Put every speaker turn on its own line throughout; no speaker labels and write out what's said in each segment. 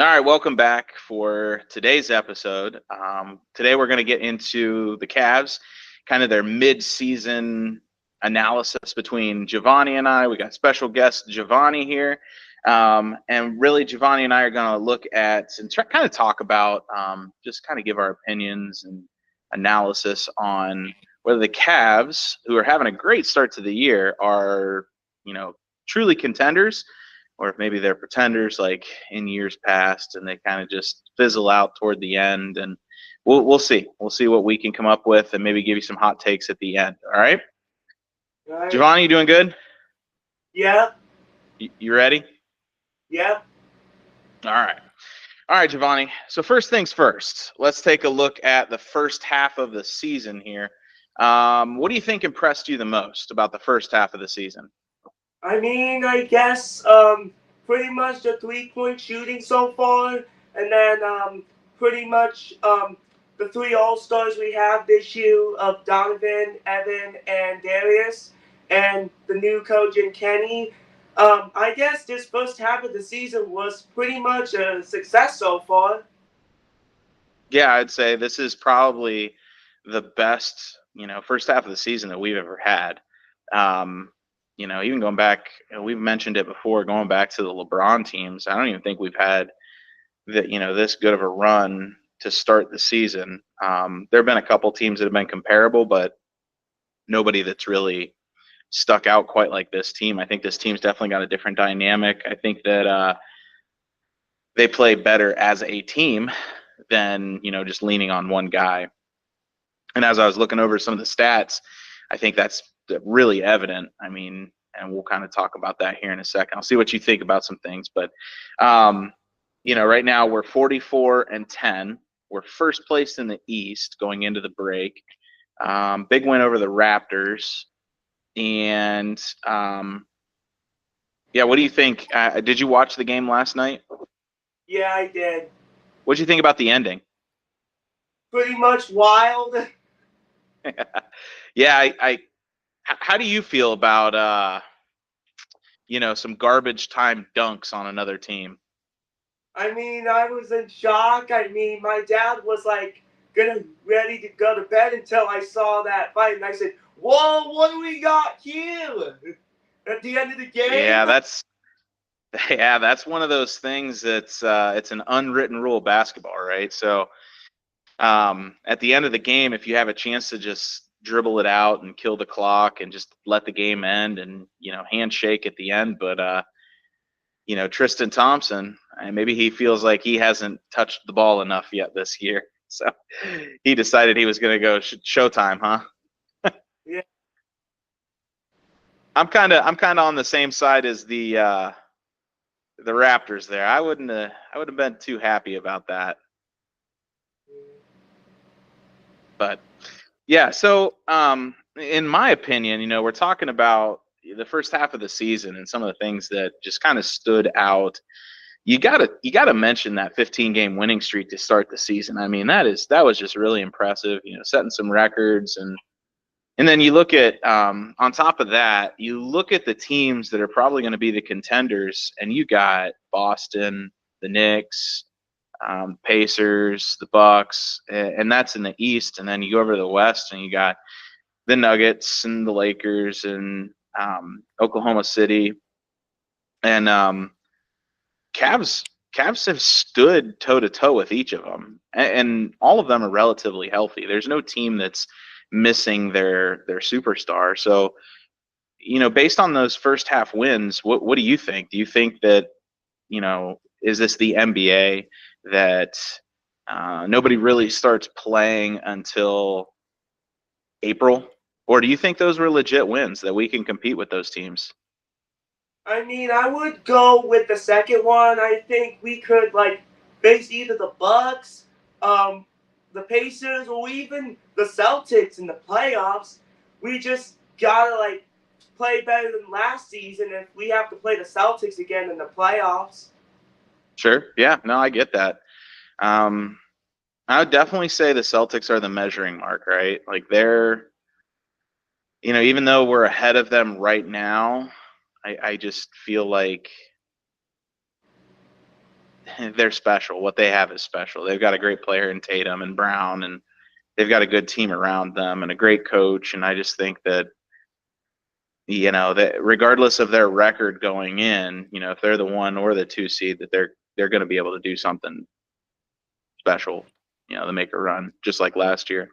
All right, welcome back for today's episode. Today we're going to get into the Cavs, kind of their mid-season analysis between Giovanni and I. We got special guest Giovanni here, and really Giovanni and I are going to look at and kind of talk about, just kind of give our opinions and analysis on whether the Cavs, who are having a great start to the year, are truly contenders, or if maybe they're pretenders like in years past and they kind of just fizzle out toward the end. And we'll see. We'll see what we can come up with and maybe give you some hot takes at the end. All right.
Right.
Giovanni, you doing good?
Yeah.
You ready?
Yeah.
All right. All right, Giovanni. So first things first, let's take a look at the first half of the season here. What do you think impressed you the most about the first half of the season?
I guess pretty much the 3-point shooting so far, and then pretty much the three All Stars we have this year of Donovan, Evan, and Darius, and the new coach in Kenny. I guess this first half of the season was pretty much a success so far.
Yeah, I'd say this is probably the best, first half of the season that we've ever had. Even going back, we've mentioned it before, going back to the LeBron teams, I don't even think we've had that, this good of a run to start the season. There have been a couple teams that have been comparable, but nobody that's really stuck out quite like this team. I think this team's definitely got a different dynamic. I think that they play better as a team than just leaning on one guy. And as I was looking over some of the stats, I think that's really evident. I mean, and we'll kind of talk about that here in a second. I'll see what you think about some things, but right now we're 44-10. We're first place in the East going into the break. Big win over the Raptors. And what do you think? Did you watch the game last night?
Yeah, I did.
What did you think about the ending?
Pretty much wild.
Yeah, how do you feel about some garbage time dunks on another team?
I was in shock. My dad was like ready to go to bed until I saw that fight, and I said, "Whoa, what do we got here?" At the end of the
Yeah,
game.
that's one of those things that's it's an unwritten rule of basketball, right? So at the end of the game, if you have a chance to just dribble it out and kill the clock and just let the game end and handshake at the end, but Tristan Thompson, maybe he feels like he hasn't touched the ball enough yet this year, so he decided he was going to go showtime, huh?
Yeah.
I'm kind of on the same side as the Raptors there. I would have been too happy about that. But yeah, so in my opinion, we're talking about the first half of the season and some of the things that just kind of stood out. You gotta mention that 15-game winning streak to start the season. I mean, that was just really impressive. Setting some records, and then you look at on top of that, you look at the teams that are probably going to be the contenders, and you got Boston, the Knicks, Pacers, the Bucks, and that's in the East. And then you go over to the West, and you got the Nuggets and the Lakers and Oklahoma City, and Cavs. Cavs have stood toe to toe with each of them, and all of them are relatively healthy. There's no team that's missing their superstar. So, based on those first half wins, what do you think? Do you think that is this the NBA that nobody really starts playing until April? Or do you think those were legit wins that we can compete with those teams?
I would go with the second one. I think we could face either the Bucks, the Pacers, or even the Celtics in the playoffs. We just gotta play better than last season if we have to play the Celtics again in the playoffs.
Sure. Yeah. No, I get that. Um, I would definitely say the Celtics are the measuring mark, right? Like they're, even though we're ahead of them right now, I just feel like they're special. What they have is special. They've got a great player in Tatum and Brown, and they've got a good team around them and a great coach. And I just think that, that regardless of their record going in, if they're the 1 or the 2 seed, that they're going to be able to do something special, to make a run, just like last year.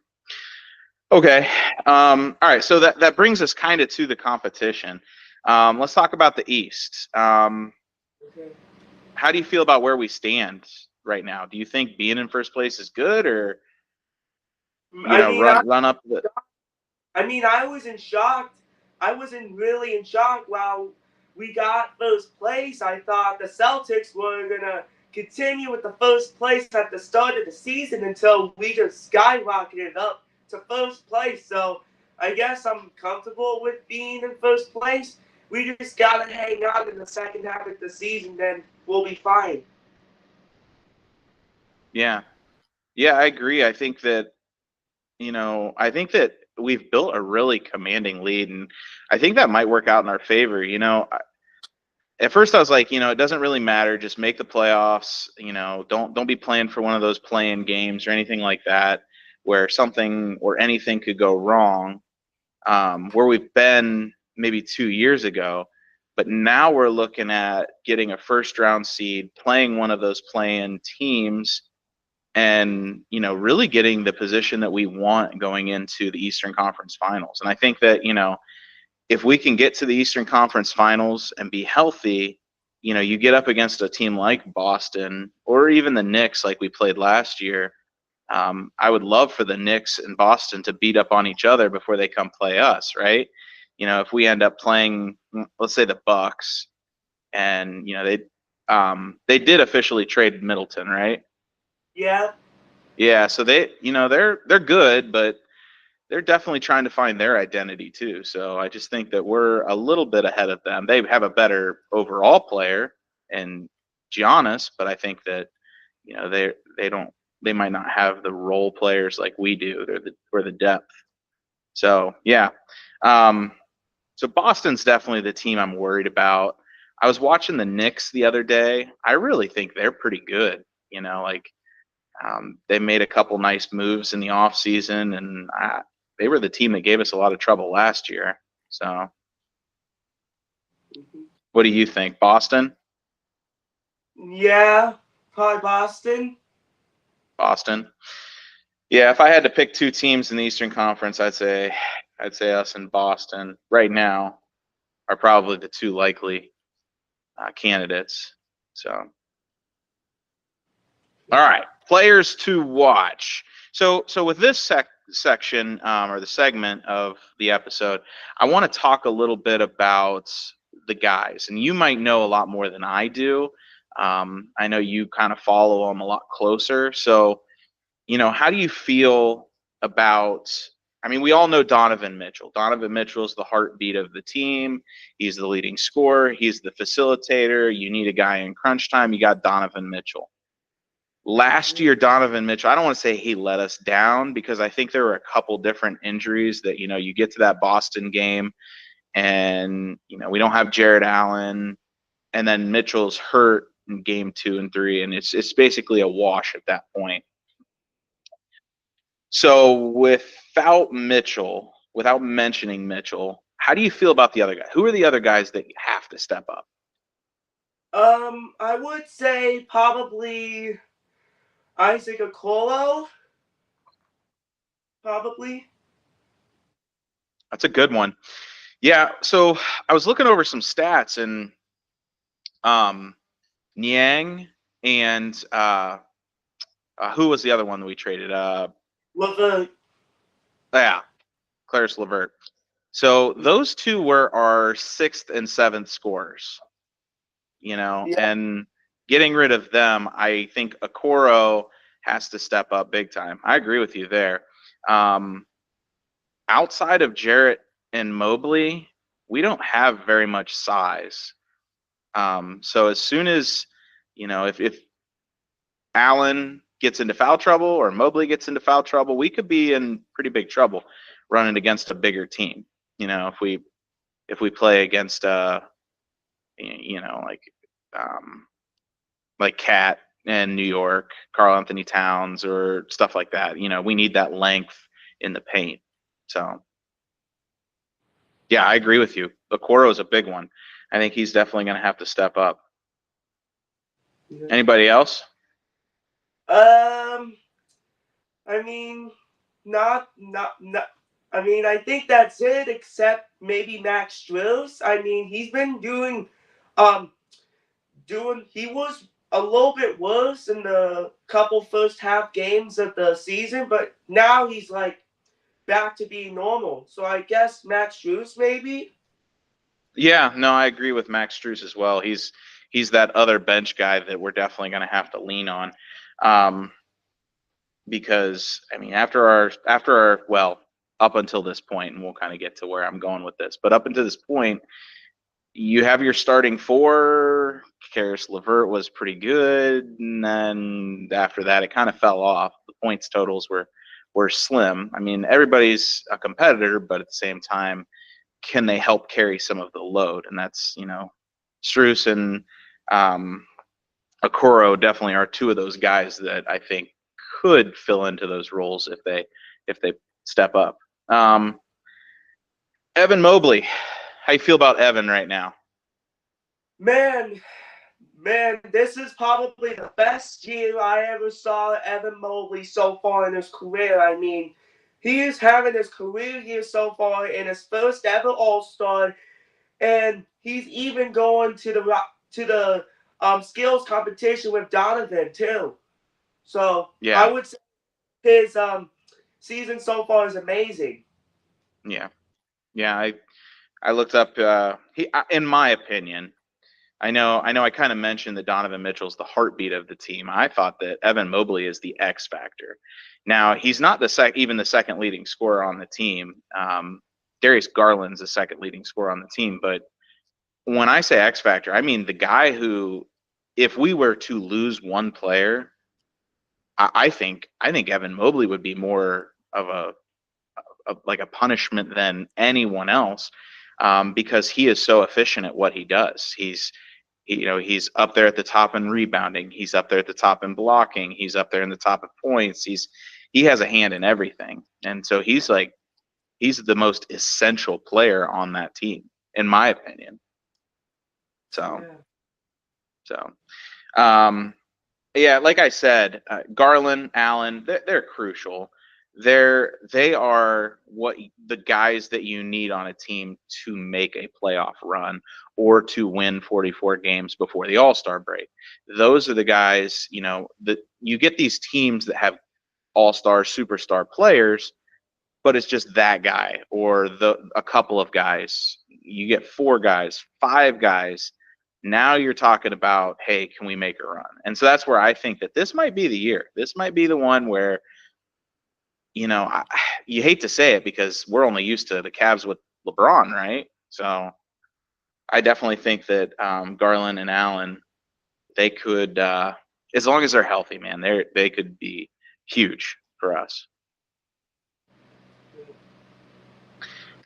Okay. All right. So that brings us kind of to the competition. Let's talk about the East.
Okay.
How do you feel about where we stand right now? Do you think being in first place is good, or run up the?
I was in shock. I wasn't really in shock. While we got first place, I thought the Celtics were gonna continue with the first place at the start of the season until we just skyrocketed up to first place. So I guess I'm comfortable with being in first place. We just gotta hang out in the second half of the season, then we'll be fine.
Yeah, I agree. I think that we've built a really commanding lead, and I think that might work out in our favor. At first I was like, it doesn't really matter. Just make the playoffs. Don't be playing for one of those play-in games or anything like that, where something or anything could go wrong. Where we've been maybe 2 years ago, but now we're looking at getting a first-round seed, playing one of those play-in teams, and really getting the position that we want going into the Eastern Conference Finals. And I think that if we can get to the Eastern Conference Finals and be healthy, you get up against a team like Boston or even the Knicks, like we played last year. I would love for the Knicks and Boston to beat up on each other before they come play us, right? If we end up playing, let's say the Bucks, and they did officially trade Middleton, right?
Yeah.
Yeah, so they're good, but they're definitely trying to find their identity too. So I just think that we're a little bit ahead of them. They have a better overall player and Giannis, but I think that they might not have the role players like we do. Or the depth. So yeah. So Boston's definitely the team I'm worried about. I was watching the Knicks the other day. I really think they're pretty good. They made a couple nice moves in the offseason, and they were the team that gave us a lot of trouble last year. So, what do you think, Boston?
Yeah, probably Boston.
Boston. Yeah, if I had to pick 2 teams in the Eastern Conference, I'd say us and Boston right now are probably the 2 likely candidates. So, all right, players to watch. So with this section or the segment of the episode, I want to talk a little bit about the guys, and you might know a lot more than I do. I know you kind of follow them a lot closer. So, how do you feel about? I mean, we all know Donovan Mitchell. Donovan Mitchell is the heartbeat of the team. He's the leading scorer. He's the facilitator. You need a guy in crunch time. You got Donovan Mitchell. Last year, Donovan Mitchell, I don't want to say he let us down, because I think there were a couple different injuries that, you get to that Boston game and, we don't have Jared Allen, and then Mitchell's hurt in game 2 and 3, and it's basically a wash at that point. So without mentioning Mitchell, how do you feel about the other guy? Who are the other guys that have to step up?
I would say probably Isaac Okoro. Probably.
That's a good one. Yeah, so I was looking over some stats, and Niang and who was the other one that we traded?
LeVert.
Yeah, Caris LeVert. So those 2 were our 6th and 7th scorers.
Yeah.
And getting rid of them, I think Okoro has to step up big time. I agree with you there. Outside of Jarrett and Mobley, we don't have very much size. So as soon as, if Allen gets into foul trouble or Mobley gets into foul trouble, we could be in pretty big trouble running against a bigger team. If we play against like Cat, in New York, Karl Anthony Towns or stuff like that. You know, we need that length in the paint. So, yeah, I agree with you. Okoro is a big one. I think he's definitely going to have to step up.
Yeah.
Anybody else?
I mean, not. I mean, I think that's it, except maybe Max Strus. I mean, he's been he was a little bit worse in the couple first half games of the season, but now he's like back to being normal. So I guess Max Strus maybe.
Yeah, no, I agree with Max Strus as well. He's that other bench guy that we're definitely going to have to lean on. Because I mean, after our well, up until this point, and we'll kind of get to where I'm going with this, but up until this point, you have your starting four. Caris LeVert was pretty good, and then after that, it kind of fell off. The points totals were slim. I mean, everybody's a competitor, but at the same time, can they help carry some of the load? And that's, you know, Strus and Okoro definitely are two of those guys that I think could fill into those roles if they step up. Evan Mobley, how you feel about Evan right now?
Man, this is probably the best year I ever saw Evan Mobley so far in his career. I mean, he is having his career year so far in his first ever All-Star, and he's even going to the skills competition with Donovan too. So
Yeah.
I would say his season so far is amazing.
Yeah. I looked up he in my opinion, I know I kind of mentioned that Donovan Mitchell's the heartbeat of the team. I thought that Evan Mobley is the X factor. Now, he's not even the second leading scorer on the team. Darius Garland's the second leading scorer on the team, but when I say X factor, I mean the guy who, if we were to lose one player, I think Evan Mobley would be more of like a punishment than anyone else, because he is so efficient at what he does. He's up there at the top in rebounding. He's up there at the top in blocking. He's up there in the top of points. He has a hand in everything, and so he's the most essential player on that team, in my opinion. Yeah, like I said, Garland, Allen, they're crucial. They are what the guys that you need on a team to make a playoff run or to win 44 games before the All-Star break. Those are the guys, you know, that you get these teams that have all-star, superstar players, but it's just that guy or a couple of guys. You get 4 guys, 5 guys. Now you're talking about, hey, can we make a run? And so that's where I think that this might be the year. This might be the one where, you know, you hate to say it because we're only used to the Cavs with LeBron, right? So I definitely think that Garland and Allen, they could, as long as they're healthy, man, they could be huge for us.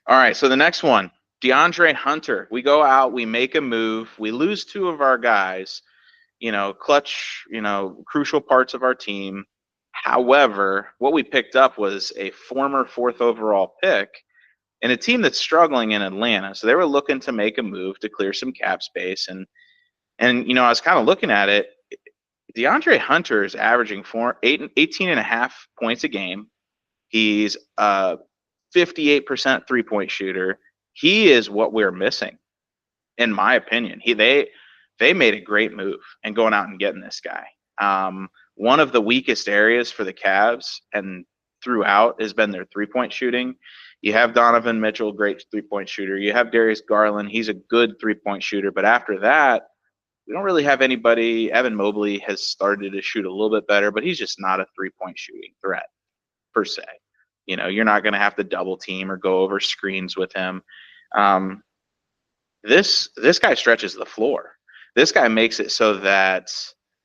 All right, so the next one, DeAndre Hunter. We go out, we make a move, we lose 2 of our guys, you know, clutch, you know, crucial parts of our team. However, what we picked up was a former 4th overall pick and a team that's struggling in Atlanta. So they were looking to make a move to clear some cap space. And you know, I was kind of looking at it. DeAndre Hunter is averaging 18 and a half points a game. He's 58% three-point shooter. He is what we're missing, in my opinion. They made a great move in going out and getting this guy. One of the weakest areas for the Cavs and throughout has been their three-point shooting. You have Donovan Mitchell, great three-point shooter. You have Darius Garland. He's a good three-point shooter. But after that, we don't really have anybody. Evan Mobley has started to shoot a little bit better, but he's just not a three-point shooting threat per se. You know, you're not going to have to double team or go over screens with him. This guy stretches the floor. This guy makes it so that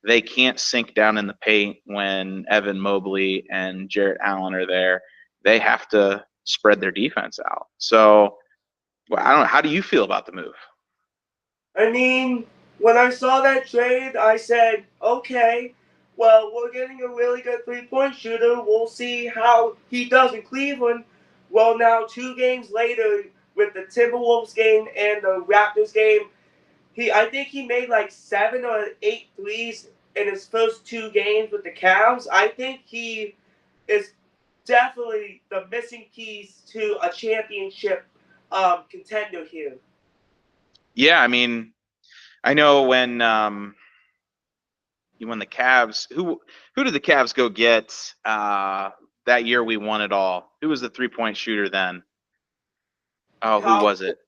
they can't sink down in the paint when Evan Mobley and Jarrett Allen are there. They have to spread their defense out. So, well, I don't know. How do you feel about the move?
I mean, when I saw that trade, I said, okay, Well, we're getting a really good three-point shooter. We'll see how he does in Cleveland. Well, now 2 games later, with the Timberwolves game and the Raptors game, I think he made like 7 or 8 threes in his first 2 games with the Cavs. I think he is definitely the missing piece to a championship contender here.
Yeah, I mean, I know when the Cavs, who did the Cavs go get that year we won it all? Who was the 3-point shooter then? Oh, who
Kyle,
was it?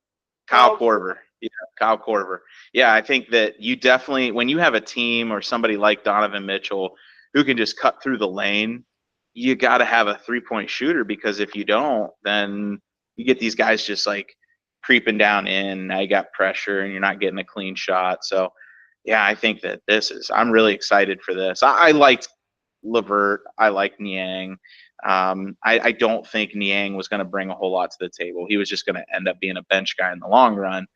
Kyle
Kyle,
Korver. Yeah, Kyle Korver. Yeah, I think that you definitely, when you have a team or somebody like Donovan Mitchell who can just cut through the lane, you got to have a 3-point shooter, because if you don't, then you get these guys just like creeping down in. Now you got pressure and you're not getting a clean shot. So, yeah, I think that I'm really excited for this. I liked Levert. I like Niang. I don't think Niang was going to bring a whole lot to the table. He was just going to end up being a bench guy in the long run.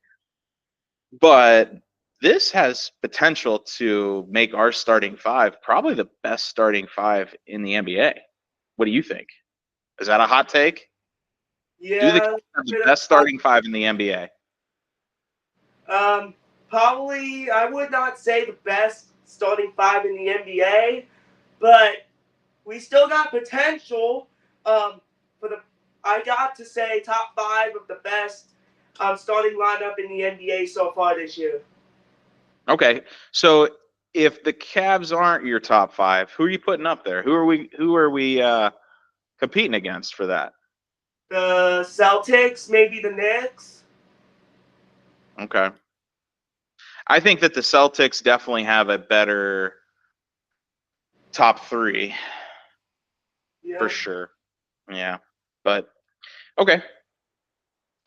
But this has potential to make our starting five probably the best starting five in the NBA. What do you think? Is that a hot take? Do the
yeah,
Cavs have the best starting five in the NBA?
um, probably I would not say the best starting five in the NBA, but we still got potential. For the I got to say top 5 of the best starting lineup in the NBA so far this year.
Okay, so if the Cavs aren't your top five, who are you putting up there? Who are we competing against for that?
The Celtics, maybe the Knicks.
Okay. I think that the Celtics definitely have a better top three for
Yeah.
sure. Yeah. But okay.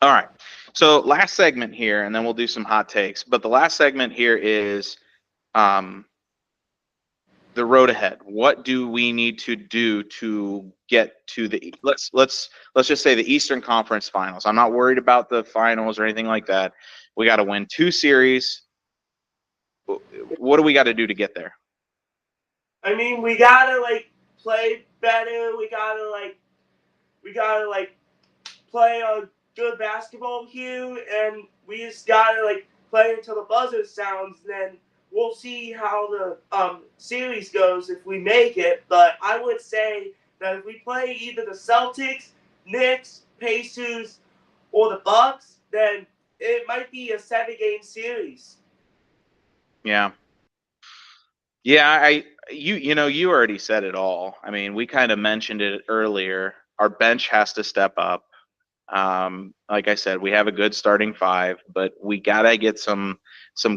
All right. So last segment here, and then we'll do some hot takes. But the last segment here is um, the road ahead. What do we need to do to get to the let's just say the Eastern Conference Finals? I'm not worried about the finals or anything like that. We got to win 2 series. What do we got to do to get there?
I mean, we gotta like play better. We gotta like play a good basketball here, and we just gotta like play until the buzzer sounds. And then we'll see how the series goes if we make it. But I would say that if we play either the Celtics, Knicks, Pacers, or the Bucks, then it might be a 7-game series.
Yeah. Yeah, you already said it all. I mean, we kind of mentioned it earlier. Our bench has to step up. Like I said, we have a good starting five, but we gotta get some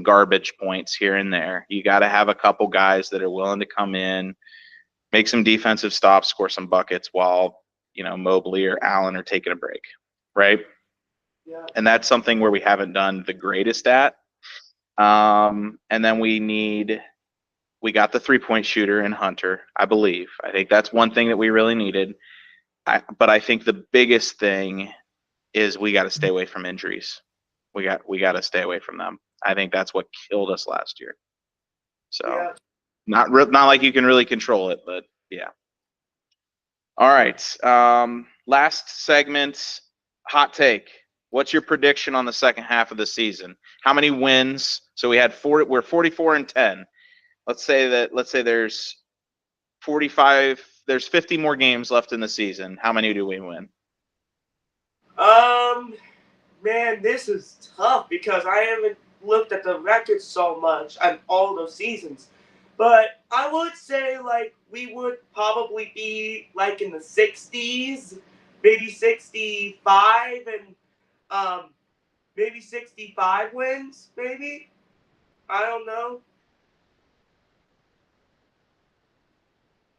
garbage points here and there. You gotta have a couple guys that are willing to come in, make some defensive stops, score some buckets while Mobley or Allen are taking a break, right?
Yeah.
And that's something where we haven't done the greatest at. And then we got the 3-point shooter in Hunter, I believe. I think that's one thing that we really needed. But I think the biggest thing is we got to stay away from injuries. We got to stay away from them. I think that's what killed us last year. So
Yeah.
not like you can really control it, but yeah. All right. Last segment, hot take. What's your prediction on the second half of the season? How many wins? So we're 44-10. Let's say there's 45, there's 50 more games left in the season. How many do we win?
Um, Man, this is tough because I haven't looked at the records so much on all those seasons. But I would say like we would probably be like in the 60s, maybe 65 and um maybe 65 wins, maybe. I don't know.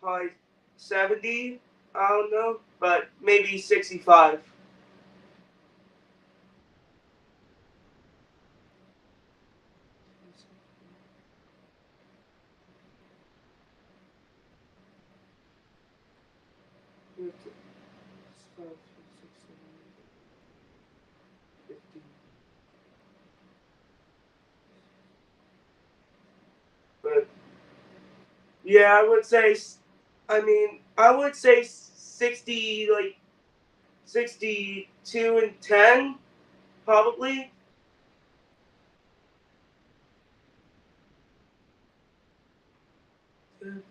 Probably 70. I don't know, but maybe 65. But Yeah, I would say. I would say 62-10, probably.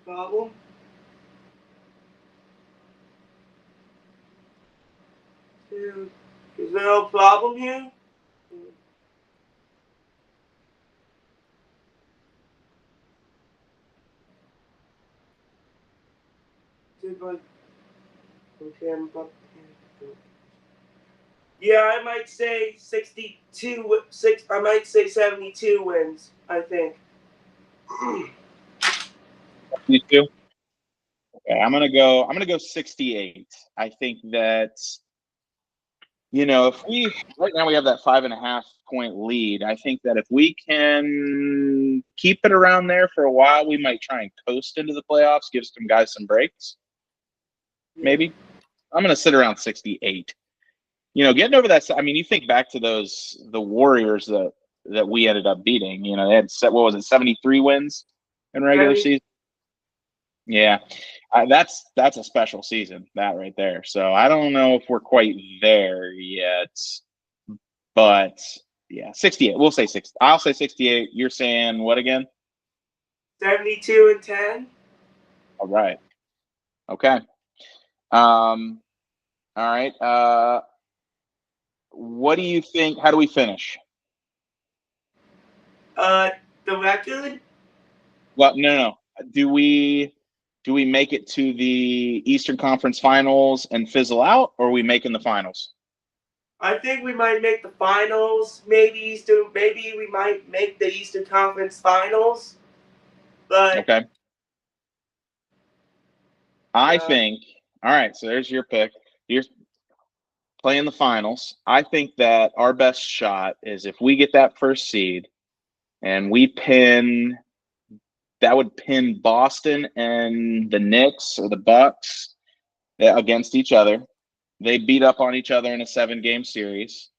Problem. Is there no problem here? Yeah, I might say 62. I might say 72 wins. I think.
You too? Okay, I'm gonna go 68. I think that, if we right now we have that 5.5 point lead. I think that if we can keep it around there for a while, we might try and coast into the playoffs, give some guys some breaks. Maybe. I'm gonna sit around 68. Getting over that. I mean, you think back to the Warriors that we ended up beating. They had what was it, 73 wins in regular season. Yeah, that's a special season, that right there. So I don't know if we're quite there yet, but yeah, 68. We'll say 60. I'll say 68. You're saying what again?
72-10.
All right. Okay. All right. What do you think? How do we finish?
The record.
Well, no. Do we make it to the Eastern Conference Finals and fizzle out, or are we making the finals?
I think we might make the finals. Maybe we might make the Eastern Conference Finals. But
okay. I think. All right. So there's your pick. You're playing the finals. I think that our best shot is if we get that first seed, and that would pin Boston and the Knicks or the Bucks against each other. They beat up on each other in a 7-game series.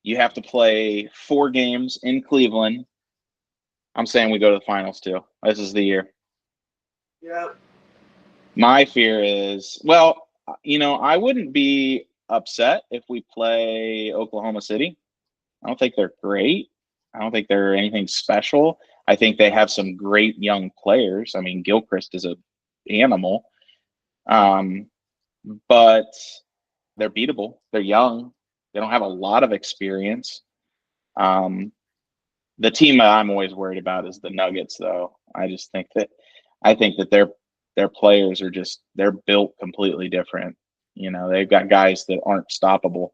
You have to play 4 games in Cleveland. I'm saying we go to the finals too. This is the year.
Yeah.
My fear is, I wouldn't be upset if we play Oklahoma City. I don't think they're great. I don't think they're anything special. I think they have some great young players. I mean, Gilchrist is an animal. But they're beatable. They're young. They don't have a lot of experience. The team that I'm always worried about is the Nuggets, though. I think that their players they're built completely different. They've got guys that aren't stoppable.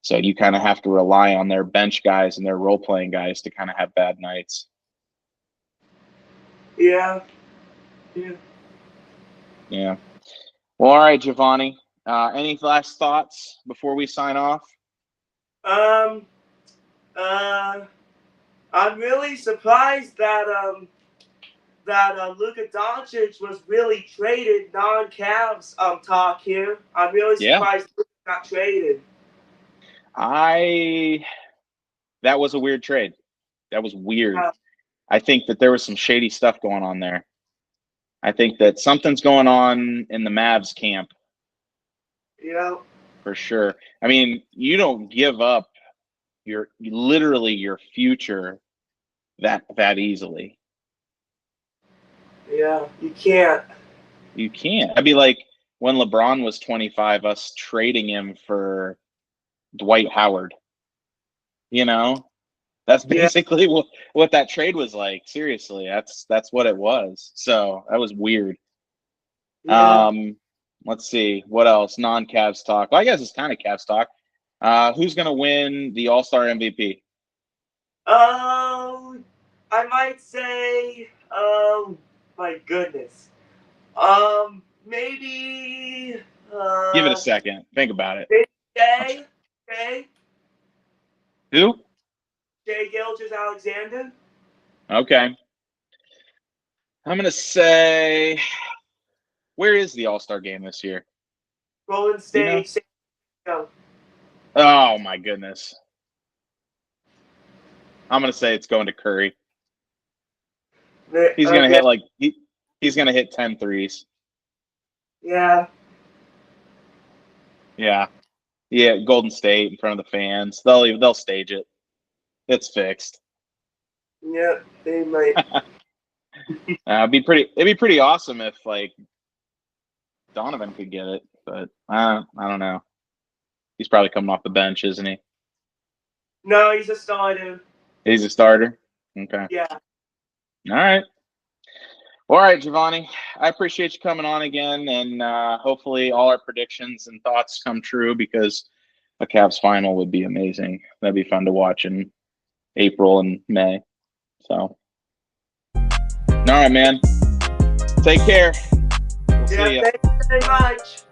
So you kind of have to rely on their bench guys and their role playing guys to kind of have bad nights.
Yeah.
Yeah. Well, all right, Giovanni. Any last thoughts before we sign off?
I'm really surprised that Luka Doncic was really traded. Non-Cavs talk here. I'm really surprised Luka got traded.
That was a weird trade. That was weird. I think that there was some shady stuff going on there. I think that something's going on in the Mavs camp.
Yeah.
For sure. I mean, you don't give up literally your future that easily.
Yeah, you can't.
You can't. I'd be like when LeBron was 25, us trading him for Dwight Howard. That's basically what that trade was like. Seriously, that's what it was. So that was weird.
Yeah.
Let's see what else. Non-Cavs talk. Well, I guess it's kind of Cavs talk. Who's gonna win the All-Star MVP?
I might say. My goodness. Maybe.
Give it a second. Think about it.
Shai.
Who?
Shai Gilgeous-Alexander.
Okay. I'm gonna say. Where is the All-Star game this year?
Golden State.
Oh my goodness. I'm gonna say it's going to Curry. He's gonna hit He's gonna hit 10 threes.
Yeah.
Yeah. Yeah, Golden State in front of the fans. They'll stage it. It's fixed.
Yeah, they might.
It'd be pretty awesome if like Donovan could get it, but I don't know. He's probably coming off the bench, isn't he?
No, he's a starter.
He's a starter. Okay.
Yeah.
All right. All right, Giovanni. I appreciate you coming on again, and hopefully all our predictions and thoughts come true because a Cavs final would be amazing. That'd be fun to watch in April and May. So, all right, man. Take care. We'll see ya.
Thank you very much.